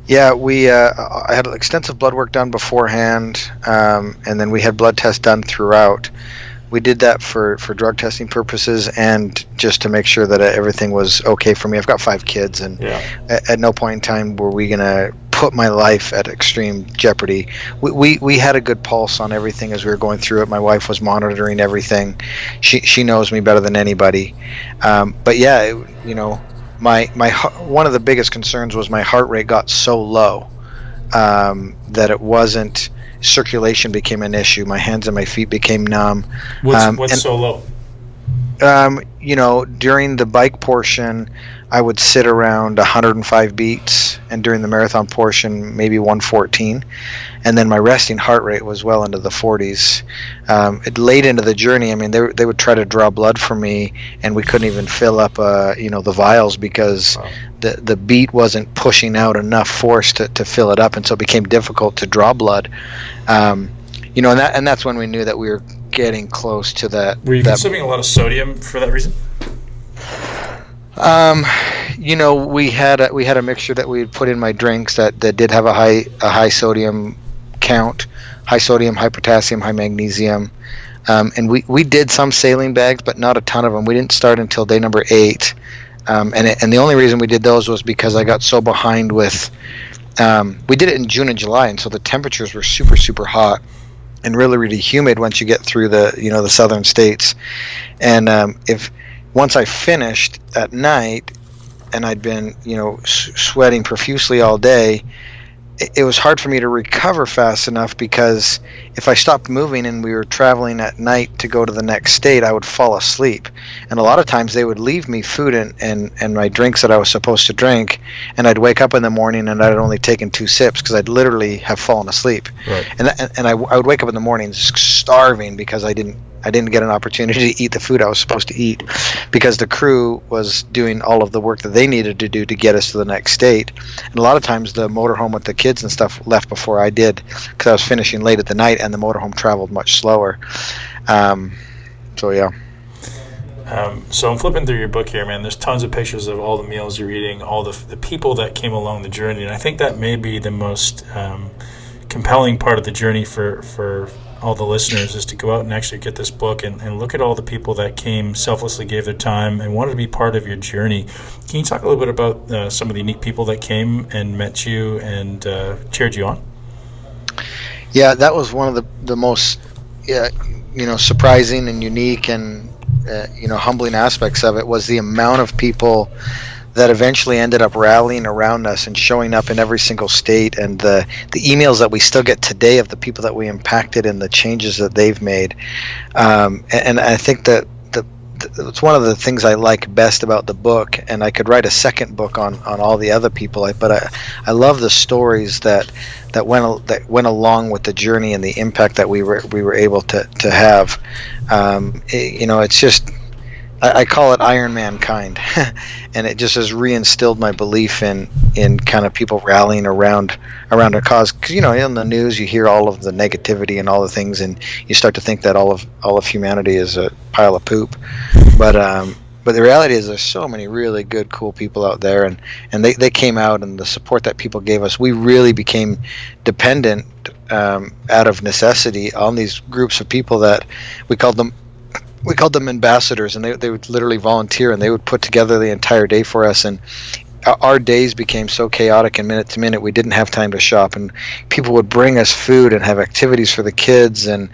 Yeah, I had extensive blood work done beforehand, and then we had blood tests done throughout. We did that for drug testing purposes and just to make sure that everything was okay for me. I've got 5 kids, and at no point in time were we going to put my life at extreme jeopardy. We had a good pulse on everything as we were going through it. My wife was monitoring everything. She knows me better than anybody. But yeah, my one of the biggest concerns was my heart rate got so low that it wasn't. Circulation became an issue. My hands and my feet became numb. What's so low? During the bike portion, I would sit around 105 beats, and during the marathon portion, maybe 114. And then my resting heart rate was well into the 40s. Late into the journey, I mean, they would try to draw blood from me, and we couldn't even fill up, the vials because the beat wasn't pushing out enough force to fill it up, and so it became difficult to draw blood. And that's when we knew that we were getting close to that. Were you consuming a lot of sodium for that reason? We had a mixture that we would put in my drinks that did have a high sodium count, high sodium, high potassium, high magnesium, and we did some saline bags, but not a ton of them. We didn't start until day number 8, and the only reason we did those was because I got so behind with. We did it in June and July, and so the temperatures were super, super hot and really, really humid once you get through the southern states. And once I finished at night, and I'd been sweating profusely all day, it was hard for me to recover fast enough, because if I stopped moving and we were traveling at night to go to the next state, I would fall asleep. And a lot of times they would leave me food and my drinks that I was supposed to drink, and I'd wake up in the morning and I'd only taken 2 sips because I'd literally have fallen asleep. Right. And I would wake up in the morning starving because I didn't get an opportunity to eat the food I was supposed to eat, because the crew was doing all of the work that they needed to do to get us to the next state. And a lot of times the motorhome with the kids and stuff left before I did, because I was finishing late at the night and the motorhome traveled much slower. So yeah. So I'm flipping through your book here, man. There's tons of pictures of all the meals you're eating, all the people that came along the journey. And I think that may be the most compelling part of the journey for all the listeners, is to go out and actually get this book and look at all the people that came, selflessly gave their time and wanted to be part of your journey. Can you talk a little bit about some of the unique people that came and met you and cheered you on? Yeah, that was one of the most surprising and unique and humbling aspects of it, was the amount of people that eventually ended up rallying around us and showing up in every single state, and the emails that we still get today of the people that we impacted and the changes that they've made. And I think that it's one of the things I like best about the book, and I could write a second book on all the other people, but I love the stories that went along with the journey and the impact that we were able to have. It's just, I call it Ironman kind, and it just has reinstilled my belief in kind of people rallying around a cause. Because in the news you hear all of the negativity and all the things, and you start to think that all of humanity is a pile of poop. But the reality is there's so many really good, cool people out there, and they came out, and the support that people gave us, we really became dependent out of necessity on these groups of people that we called them ambassadors, and they would literally volunteer, and they would put together the entire day for us. And our days became so chaotic, and minute to minute we didn't have time to shop, and people would bring us food and have activities for the kids and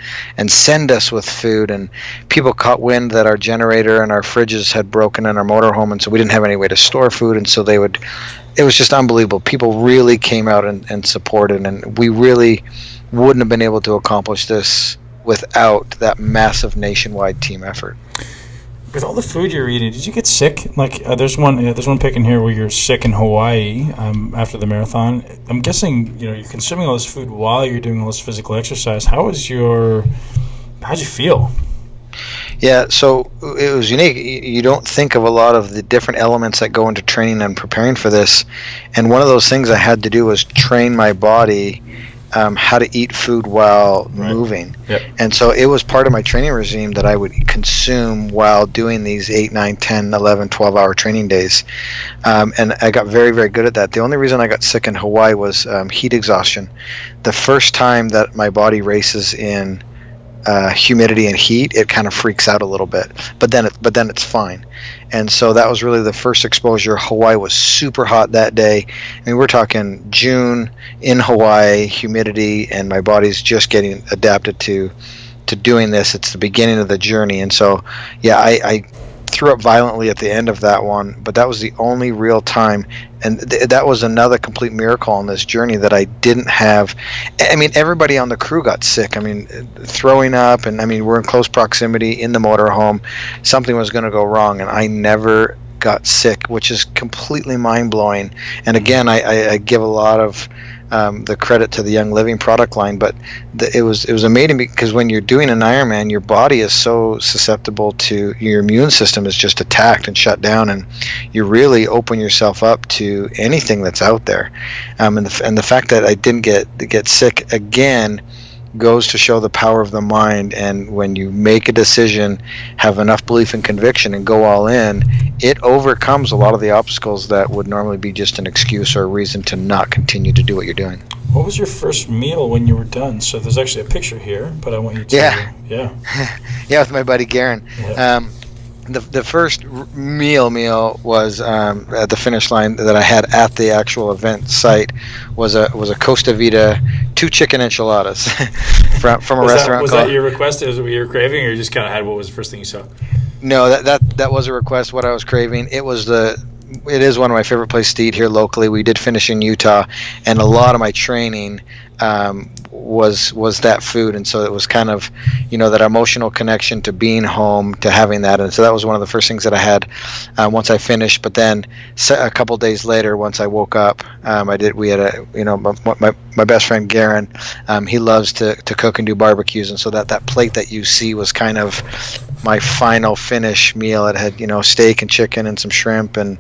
send us with food. And people caught wind that our generator and our fridges had broken in our motorhome, and so we didn't have any way to store food, and so it was just unbelievable. People really came out and supported, and we really wouldn't have been able to accomplish this without that massive nationwide team effort. With all the food you're eating, did you get sick? Like, there's one pic in here where you're sick in Hawaii after the marathon. I'm guessing you're consuming all this food while you're doing all this physical exercise. How'd you feel? Yeah, so it was unique. You don't think of a lot of the different elements that go into training and preparing for this. And one of those things I had to do was train my body how to eat food while moving. Yep. And so it was part of my training regime that I would consume while doing these 8, 9, 10, 11, 12-hour training days. And I got very, very good at that. The only reason I got sick in Hawaii was heat exhaustion. The first time that my body races in humidity and heat, it kind of freaks out a little bit, but then it's fine. And so that was really the first exposure. Hawaii was super hot that day. I mean, we're talking June in Hawaii, humidity, and my body's just getting adapted to doing this. It's the beginning of the journey. And so, yeah, I threw up violently at the end of that one, but that was the only real time. And that was another complete miracle on this journey that I didn't have. I mean, everybody on the crew got sick. I mean, throwing up, and I mean, we're in close proximity in the motorhome. Something was going to go wrong, and I never got sick, which is completely mind-blowing. And again, I give a lot of the credit to the Young Living product line, but it was amazing, because when you're doing an Ironman, your body is so susceptible to, your immune system is just attacked and shut down, and you really open yourself up to anything that's out there. And the fact that I didn't get sick again goes to show the power of the mind. And when you make a decision, have enough belief and conviction, and go all in, it overcomes a lot of the obstacles that would normally be just an excuse or a reason to not continue to do what you're doing. What was your first meal when you were done? So there's actually a picture here, but I want you to... Yeah, with my buddy Garen. Yeah. The first meal was at the finish line that I had at the actual event site was a Costa Vida 2 chicken enchiladas from a restaurant. Was that your request? Was it what you were craving, or you just kind of had what was the first thing you saw? No, that was a request. What I was craving. It is one of my favorite places to eat here locally. We did finish in Utah, and a lot of my training was that food, and so it was kind of, that emotional connection to being home, to having that. And so that was one of the first things that I had once I finished. But then a couple days later, once I woke up, we had my best friend Garen, he loves to cook and do barbecues, and so that plate that you see was kind of my final finish meal. It had steak and chicken and some shrimp and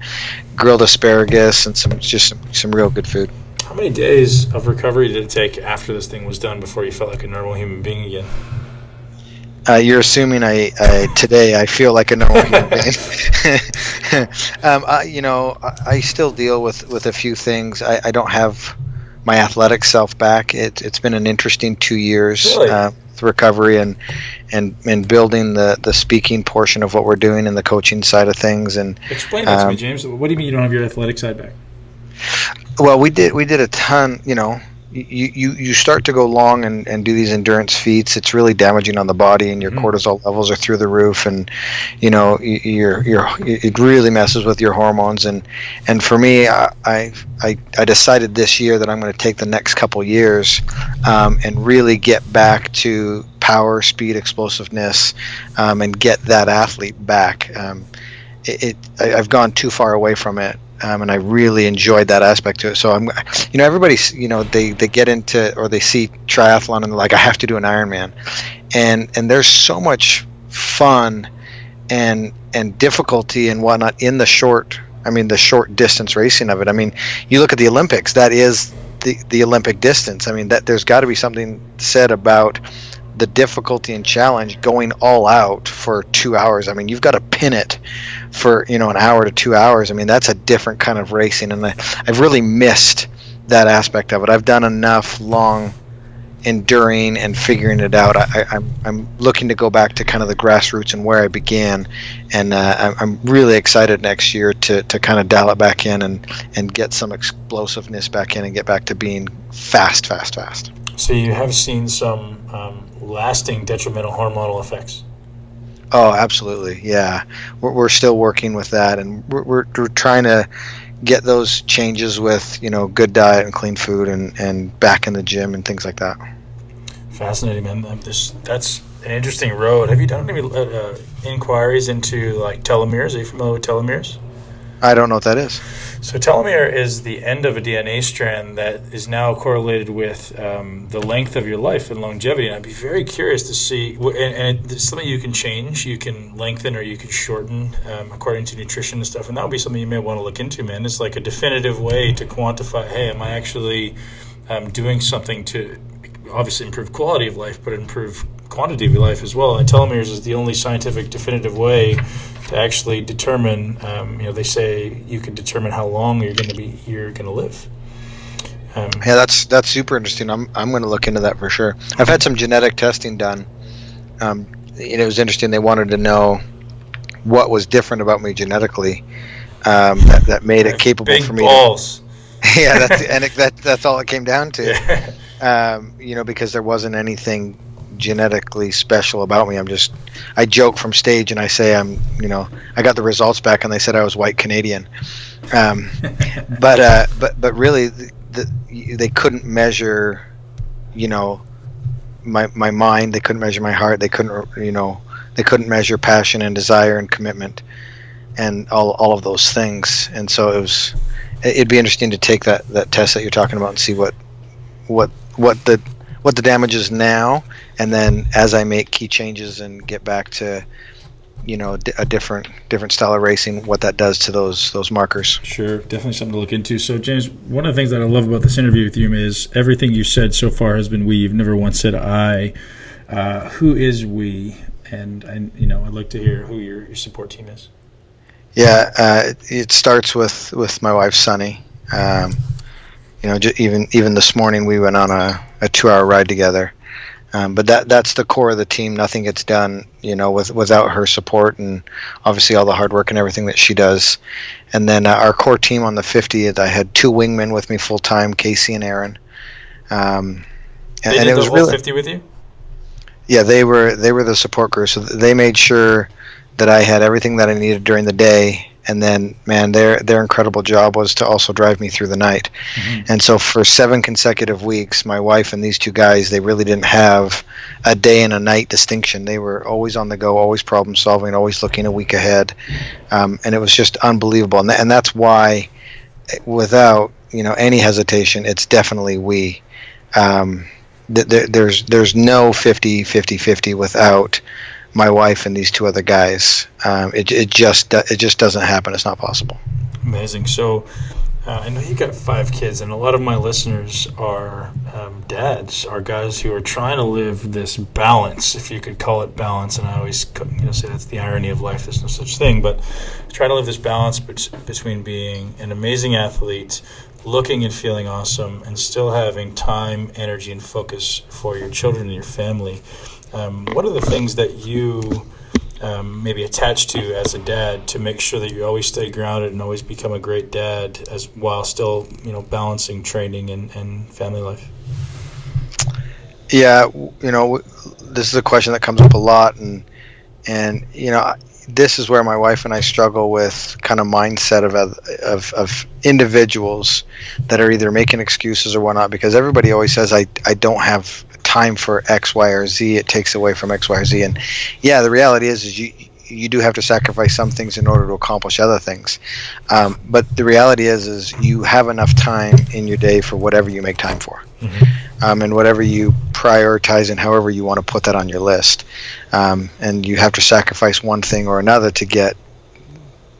grilled asparagus and some real good food. How many days of recovery did it take after this thing was done before you felt like a normal human being again? You're assuming today I feel like a normal human being. I still deal with a few things. I don't have my athletic self back. It's been an interesting 2 years. Really? With recovery and building the speaking portion of what we're doing and the coaching side of things. And explain that to me, James. What do you mean you don't have your athletic side back? Well, we did a ton. You start to go long and do these endurance feats. It's really damaging on the body, and your cortisol levels are through the roof, and it really messes with your hormones. And for me, I decided this year that I'm going to take the next couple years and really get back to power, speed, explosiveness, and get that athlete back. I've gone too far away from it. And I really enjoyed that aspect to it. So everybody's, they get into, or they see triathlon and they're like, I have to do an Ironman, and there's so much fun and difficulty and whatnot in the short distance racing of it. I mean, you look at the Olympics, that is the Olympic distance. I mean, that there's got to be something said about the difficulty and challenge going all out for 2 hours. I mean, you've got to pin it for an hour to 2 hours. I mean, that's a different kind of racing, and I've really missed that aspect of it. I've done enough long enduring and figuring it out. I'm looking to go back to kind of the grassroots and where I began, and I'm really excited next year to kind of dial it back in and get some explosiveness back in and get back to being fast. So you have seen some lasting detrimental hormonal effects. Oh, absolutely. Yeah. We're still working with that, and we're trying to get those changes with, good diet and clean food and back in the gym and things like that. Fascinating, man. That's an interesting road. Have you done any inquiries into like telomeres? Are you familiar with telomeres? I don't know what that is. So telomere is the end of a DNA strand that is now correlated with the length of your life and longevity. And I'd be very curious to see, and it's something you can change. You can lengthen or you can shorten according to nutrition and stuff. And that would be something you may want to look into, man. It's like a definitive way to quantify, hey, am I actually doing something to obviously improve quality of life, but improve quantity of life as well. And telomeres is the only scientific definitive way to actually determine. They say you can determine how long you're going to live. Yeah, that's super interesting. I'm going to look into that for sure. I've had some genetic testing done. It was interesting. They wanted to know what was different about me genetically that made it capable big for me. Balls. Yeah, that's all it came down to. Yeah. Because there wasn't anything genetically special about me. I joke from stage and I say I got the results back and they said I was white Canadian. But really they couldn't measure, my mind. They couldn't measure my heart. They couldn't measure passion and desire and commitment and all of those things. And so it'd be interesting to take that test that you're talking about and see what the damage is now, and then as I make key changes and get back to a different style of racing, what that does to those markers. Sure, definitely something to look into. So James, one of the things that I love about this interview with you is everything you said so far has been we. You've never once said I. Who is we? And I'd like to hear who your support team is. Yeah, it starts with my wife Sunny. Even this morning we went on a 2-hour ride together. But that's the core of the team. Nothing gets done, without her support, and obviously all the hard work and everything that she does. And then our core team on the 50, I had 2 wingmen with me full time, Casey and Aaron. And it was the whole 50 with you? Yeah, they were the support crew. So they made sure that I had everything that I needed during the day. And then, man, their incredible job was to also drive me through the night. Mm-hmm. And so for 7 consecutive weeks, my wife and these 2 guys, they really didn't have a day and a night distinction. They were always on the go, always problem solving, always looking a week ahead. And it was just unbelievable. And that's why, without any hesitation, it's definitely we. There's no 50-50-50 without my wife and these 2 other guys. It just doesn't happen. It's not possible. Amazing. So I know you got 5 kids, and a lot of my listeners are dads, are guys who are trying to live this balance, if you could call it balance. And I always say that's the irony of life. There's no such thing, but trying to live this balance between being an amazing athlete, looking and feeling awesome, and still having time, energy, and focus for your children and your family. What are the things that you maybe attach to as a dad to make sure that you always stay grounded and always become a great dad while still balancing training and family life? Yeah, this is a question that comes up a lot, and this is where my wife and I struggle with kind of mindset of individuals that are either making excuses or whatnot, because everybody always says I don't have time for X, Y, or Z. It takes away from X, Y, or Z. And yeah, the reality is you do have to sacrifice some things in order to accomplish other things. But the reality is you have enough time in your day for whatever you make time for. Mm-hmm. And whatever you prioritize and however you want to put that on your list. And you have to sacrifice one thing or another to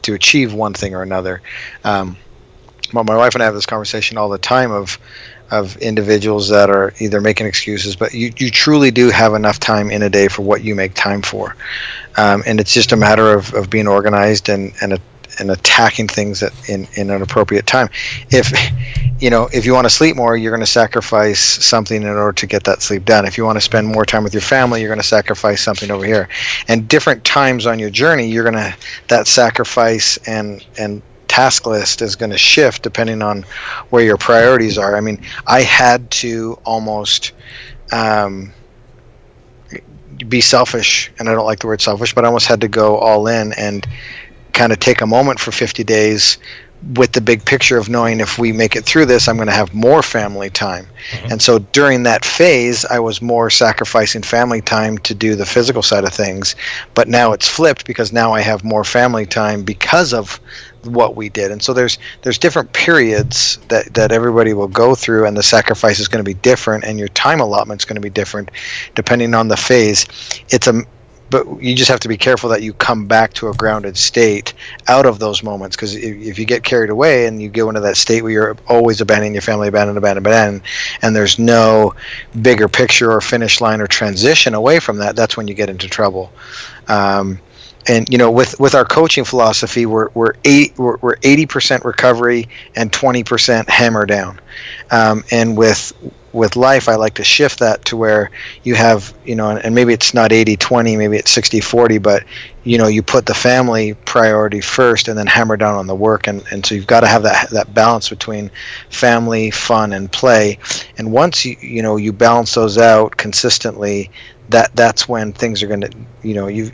achieve one thing or another. Well, my wife and I have this conversation all the time of individuals that are either making excuses, but you truly do have enough time in a day for what you make time for. And it's just a matter of being organized and attacking things in an appropriate time. If you want to sleep more, you're going to sacrifice something in order to get that sleep done. If you want to spend more time with your family, you're going to sacrifice something over here. And different times on your journey, that sacrifice and task list is going to shift depending on where your priorities are. I mean, I had to almost be selfish, and I don't like the word selfish, but I almost had to go all in and kind of take a moment for 50 days with the big picture of knowing if we make it through this, I'm going to have more family time. Mm-hmm. And so during that phase, I was more sacrificing family time to do the physical side of things. But now it's flipped, because now I have more family time because of what we did. And so there's different periods that everybody will go through, and the sacrifice is going to be different, and your time allotment is going to be different depending on the phase. but you just have to be careful that you come back to a grounded state out of those moments, because if you get carried away and you go into that state where you're always abandoning your family, and there's no bigger picture or finish line or transition away from that, that's when you get into trouble. And with our coaching philosophy, we're 80% recovery and 20% hammer down. And with life, I like to shift that to where you have, and maybe it's not 80-20, maybe it's 60-40, but you put the family priority first and then hammer down on the work, and so you've got to have that balance between family, fun, and play. And once you balance those out consistently, that's when things are going to,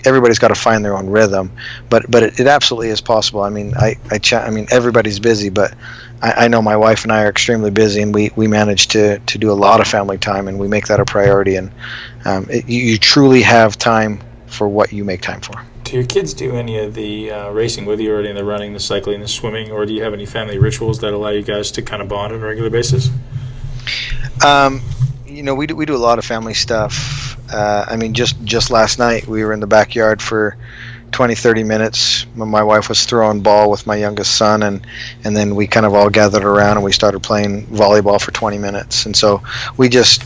everybody's got to find their own rhythm, but it absolutely is possible. I mean, everybody's busy, but I know my wife and I are extremely busy, and we manage to do a lot of family time, and we make that a priority. And you truly have time for what you make time for. Do your kids do any of the racing with you, or any of the running, the cycling, the swimming, or do you have any family rituals that allow you guys to kind of bond on a regular basis? We do a lot of family stuff. Just last night we were in the backyard for 20-30 minutes. My wife was throwing ball with my youngest son, and then we kind of all gathered around and we started playing volleyball for 20 minutes. And so we you just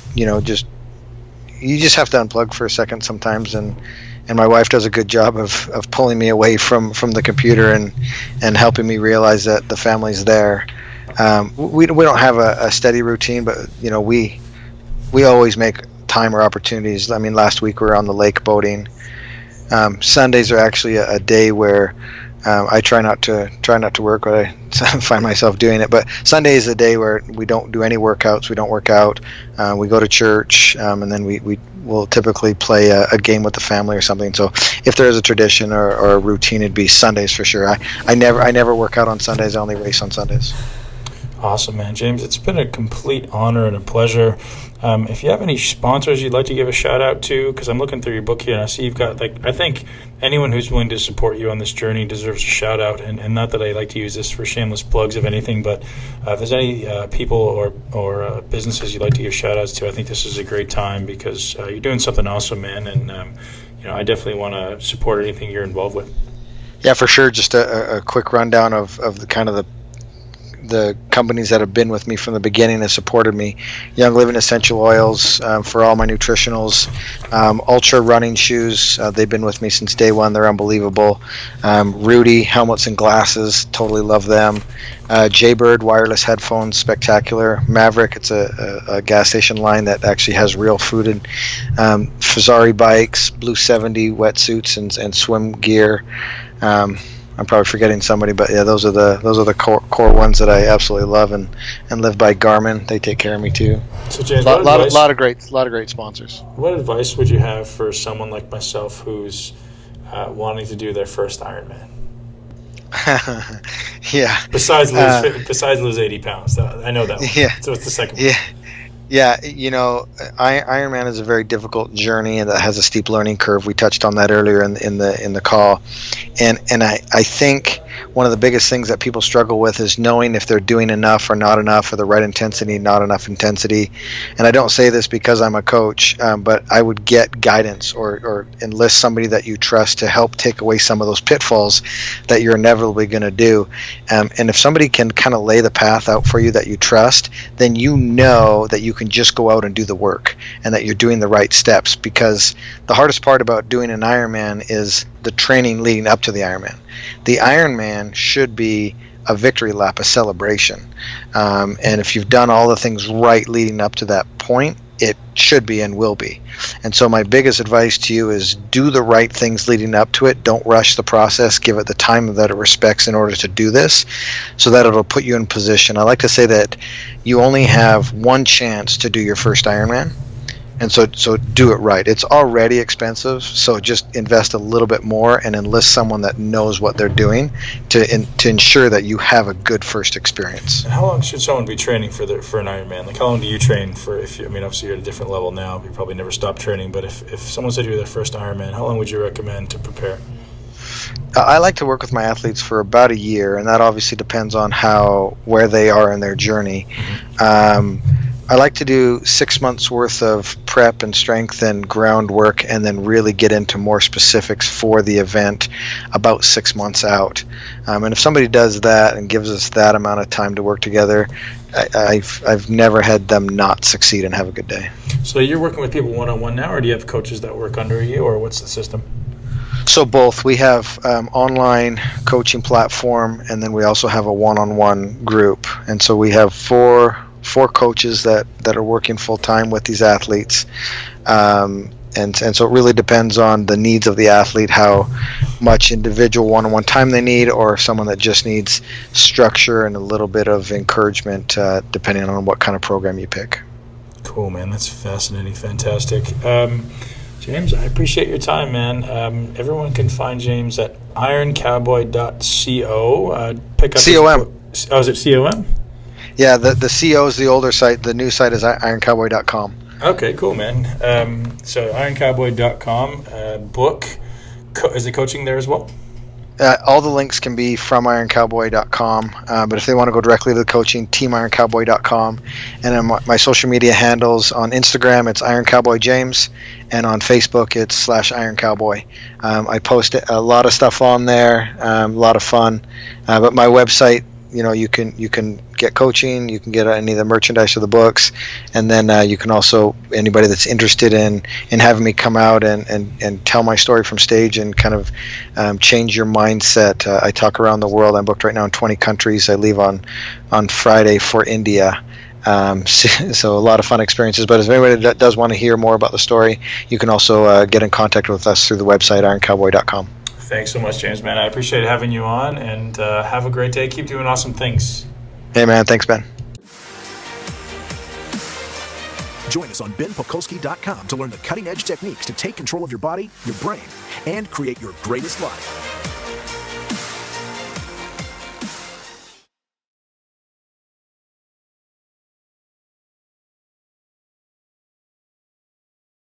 have to unplug for a second sometimes, and my wife does a good job of pulling me away from the computer and helping me realize that the family's there. We don't have a steady routine, but we always make time or opportunities. I mean, last week we were on the lake boating. Sundays are actually a day where I try not to work, but I find myself doing it. But Sunday is a day where we don't do any workouts. We don't work out. We go to church, and then we will typically play a game with the family or something. So if there is a tradition or a routine, it'd be Sundays for sure. I never work out on Sundays. I only race on Sundays. Awesome, man. James, it's been a complete honor and a pleasure. If you have any sponsors you'd like to give a shout out to, because I'm looking through your book here and I see you've got, I think anyone who's willing to support you on this journey deserves a shout out. And not that I like to use this for shameless plugs of anything, but if there's any people or businesses you'd like to give shout outs to, I think this is a great time, because you're doing something awesome, man. And, I definitely want to support anything you're involved with. Yeah, for sure. Just a quick rundown of the kind of the companies that have been with me from the beginning and supported me. Young Living Essential Oils for all my nutritionals. Ultra running shoes, they've been with me since day one. They're unbelievable. Rudy helmets and glasses, totally love them. Jaybird wireless headphones, spectacular. Maverick, it's a gas station line that actually has real food. And Fazari bikes, Blue 70 wetsuits and swim gear. I'm probably forgetting somebody, but yeah, those are the core ones that I absolutely love and live by. Garmin, they take care of me too. So James, a lot of great sponsors. What advice would you have for someone like myself who's wanting to do their first Ironman? Yeah. Besides lose 80 pounds, I know that one. Yeah. So it's the second one. Yeah. Yeah, Ironman is a very difficult journey, and that has a steep learning curve. We touched on that earlier in the call, and I think one of the biggest things that people struggle with is knowing if they're doing enough or not enough, or the right intensity, not enough intensity. And I don't say this because I'm a coach, but I would get guidance or enlist somebody that you trust to help take away some of those pitfalls that you're inevitably going to do. And if somebody can kind of lay the path out for you that you trust, then you know that you can just go out and do the work, and that you're doing the right steps. Because the hardest part about doing an Ironman is the training leading up to the Ironman. The Ironman should be a victory lap, a celebration. And if you've done all the things right leading up to that point, it should be and will be. And so my biggest advice to you is do the right things leading up to it. Don't rush the process. Give it the time that it respects in order to do this, so that it'll put you in position. I like to say that you only have one chance to do your first Ironman. And so do it right. It's already expensive, so just invest a little bit more and enlist someone that knows what they're doing to ensure that you have a good first experience. And how long should someone be training for an Ironman? Like, how long do you train for? Obviously you're at a different level now. You probably never stop training. But if someone said you were their first Ironman, how long would you recommend to prepare? I like to work with my athletes for about a year, and that obviously depends on where they are in their journey. I like to do 6 months worth of prep and strength and groundwork, and then really get into more specifics for the event about 6 months out. And if somebody does that and gives us that amount of time to work together, I've never had them not succeed and have a good day. So you're working with people one-on-one now, or do you have coaches that work under you, or what's the system? So both. We have online coaching platform, and then we also have a one-on-one group. And so we have four coaches that are working full-time with these athletes. And so it really depends on the needs of the athlete, how much individual one-on-one time they need, or someone that just needs structure and a little bit of encouragement, depending on what kind of program you pick. Cool, man. That's fascinating. Fantastic. James, I appreciate your time, man. Everyone can find James at ironcowboy.co. Pick up COM. Oh, is it COM? Yeah, the CO is the older site. The new site is ironcowboy.com. Okay, cool, man. So ironcowboy.com. Book. Is the coaching there as well? All the links can be from ironcowboy.com, but if they want to go directly to the coaching, teamironcowboy.com. And on my social media handles, on Instagram, it's ironcowboyjames, and on Facebook, it's /ironcowboy. I post a lot of stuff on there, a lot of fun. But my website, you can get coaching, you can get any of the merchandise or the books, and then you can also, anybody that's interested in having me come out and tell my story from stage and kind of change your mindset. I talk around the world. I'm booked right now in 20 countries. I leave on Friday for India. So a lot of fun experiences. But if anybody that does want to hear more about the story, you can also get in contact with us through the website, ironcowboy.com. Thanks so much, James, man. I appreciate having you on, and have a great day. Keep doing awesome things. Hey, man. Thanks, Ben. Join us on benpakulski.com to learn the cutting-edge techniques to take control of your body, your brain, and create your greatest life.